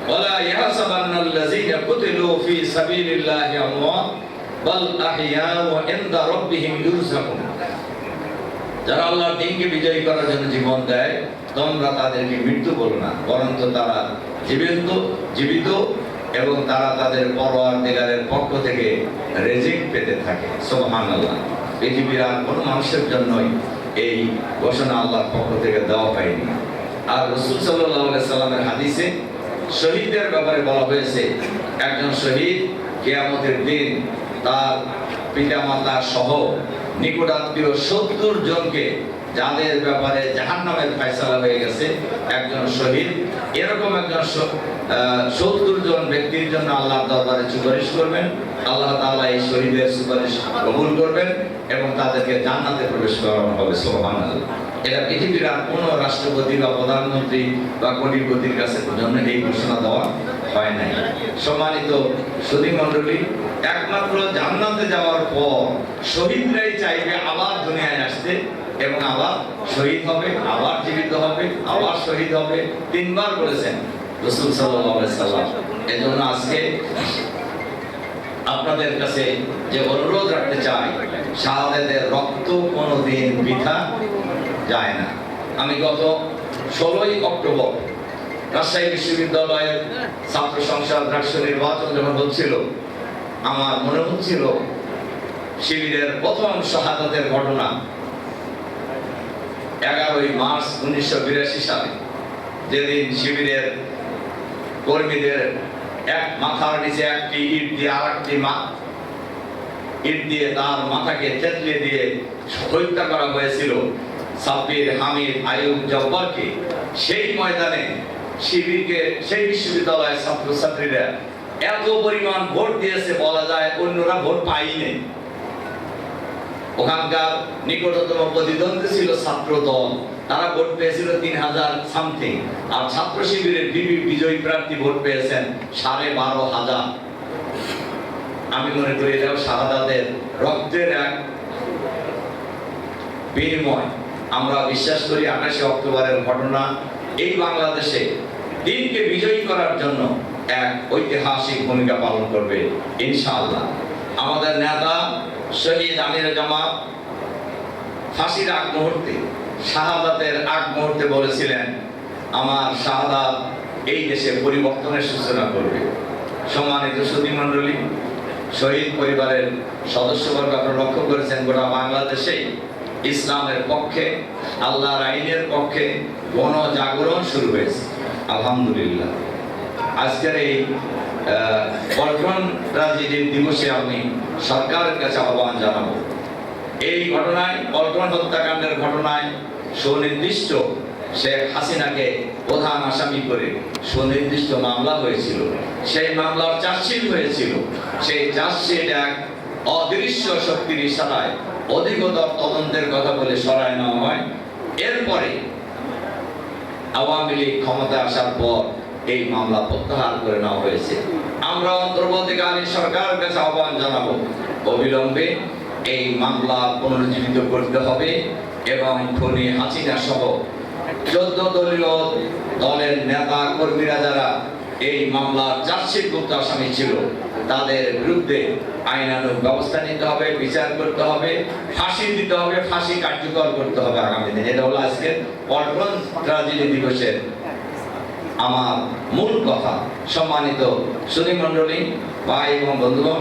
ওয়ালা ইয়াহসাবান্নাল্লাযীনা কুতিলু ফী সাবিলিল্লাহি আমওয়াত বাল আহইয়াউ ইনদা রাব্বিহিম ইউরযাকুন। যারা আল্লাহর দ্বীনকে বিজয়ী করার জন্য জীবন দেয়, তোমরা তাদেরকে মৃত্যু বলো না, বরং তারা জীবিত এবং তারা তাদের পরওয়ারদিগারের পক্ষ থেকে রিজিক পেতে থাকে। সুবহানাল্লাহ। পৃথিবীর আর কোনো মানুষের জন্যই এই ঘোষণা আল্লাহর পক্ষ থেকে দেওয়া হয়নি। আর রাসূল সাল্লাল্লাহু আলাইহি সাল্লামের হাদিসে শহীদদের ব্যাপারে বলা হয়েছে, একজন শহীদ কিয়ামতের দিন তার পিতামাতা সহ নিকটাত্মীয় 70 জনকে, যাদের ব্যাপারে জাহান্নামের ফয়সালা হয়ে গেছে, একজন শহীদ এরকম একজন 70 জন ব্যক্তির জন্য আল্লাহর দরবারে সুপারিশ করবেন। আল্লাহ তাআলা এই শহীদের সুপারিশ কবুল করবেন এবং তাদেরকে জান্নাতে প্রবেশ করানো হবে। সুবহানাল্লাহ। এটা পৃথিবীর আর কোনো রাষ্ট্রপতি বা প্রধানমন্ত্রী বা কোটিপতির কাছে জন্য এই ঘোষণা দেওয়া হয় নাই। সম্মানিত সুধী মণ্ডলী, একমাত্র জান্নাতে যাওয়ার পর শহীদরাই চাইবে আবার দুনিয়ায় আসতে এবং আবার শহীদ হবে, আবার জীবিত হবে, আবার শহীদ হবে। 3 বার বলেছেন রাসূল সাল্লাল্লাহু আলাইহি সাল্লাম। এজন্য আজকে আপনাদের কাছে যে অনুরোধ রাখতে চাই, শাহাদাতের রক্ত কোনোদিন বৃথা যায় না। আমি গত 16ই অক্টোবর রাজশাহী বিশ্ববিদ্যালয়ের ছাত্র সংসদ রাষ্ট্র নির্বাচন যখন হচ্ছিল, আমার মনে হচ্ছিল শিবিরের প্রথম শাহাদাতের ঘটনা 11ই মার্চ 1982 সালে, যেদিন শিবিরের কর্মীদের এক মাথার নিচে একটি ইট দিয়ে আরেকটি ইট দিয়ে তার মাথাকে থেতলে দিয়ে হত্যা করা হয়েছিল সাব্বির, হামিদ, আইয়ুব, জব্বারকে। সেই ময়দানে শিবিরকে, সেই বিশ্ববিদ্যালয়ের ছাত্রছাত্রীরা এত পরিমাণ ভোট দিয়েছে, বলা যায় অন্যরা ভোট পায়নি। ওখানকার নিকটতম প্রতিদ্বন্দ্বী ছিল ছাত্র দল, তারা ভোট পেয়েছিল 3000 সামথিং, আর ছাত্র শিবিরের বিজয়ী প্রার্থী ভোট পেয়েছেন 12,500। আমি মনে করি এটাও শাহাদাতের রক্তের এক বিনিময়। আমরা বিশ্বাস করি 28 অক্টোবরের ঘটনা এই বাংলাদেশে দিনকে বিজয়ী করার জন্য এক ঐতিহাসিক ভূমিকা পালন করবে ইনশাআল্লাহ। আমাদের নেতা শহীদ আমির জামাত ফাঁসির আগ মুহূর্তে, শাহাদাতের আগ মুহূর্তে বলেছিলেন, আমার শাহাদাত এই দেশে পরিবর্তনের সূচনা করবে। সম্মানিত সুধী মণ্ডলী, শহীদ পরিবারের সদস্যবর্গ আপনারা লক্ষ্য করেছেন, গোটা বাংলাদেশেই ইসলামের পক্ষে, আল্লাহর আইনের পক্ষে গণজাগরণ শুরু হয়েছে। আলহামদুলিল্লাহ। আজকের এই পল্টন ট্রাজেডির দিবসে আমি সরকারের কাছে আহ্বান জানাবো, এই ঘটনায়, পল্টন হত্যাকাণ্ডের ঘটনায় সুনির্দিষ্ট শেখ হাসিনাকে প্রধান আসামি করে সুনির্দিষ্ট মামলা হয়েছিল। সেই মামলার চার্জশিট হয়েছিল। সেই চার্জশিট এক অদৃশ্য শক্তির ইশারায় অধিকতর তদন্তের কথা বলে সরায় নেওয়া হয়। এরপরে আওয়ামী লীগ ক্ষমতায় আসার পর এই মামলা প্রত্যাহার করে নেওয়া হয়েছে। আমরা অন্তর্বর্তীকালীন সরকারের কাছে আহ্বান জানাবো, অবিলম্বে এই মামলা পুনরুজ্জীবিত করতে হবে এবং খুনি হাসিনা সহ 14 দলীয় দলের নেতা কর্মীরা যারা এই মামলার চার্জশিটভুক্ত আসামি ছিল, তাদের বিরুদ্ধে আইনানুগ ব্যবস্থা নিতে হবে, বিচার করতে হবে, ফাঁসি দিতে হবে, ফাঁসি কার্যকর করতে হবে আগামী দিনে। এটা হলো আজকে পল্টন ট্রাজেডি দিবসের আমার মূল কথা। সম্মানিত সুধী মণ্ডলী, ভাই এবং বন্ধুগণ,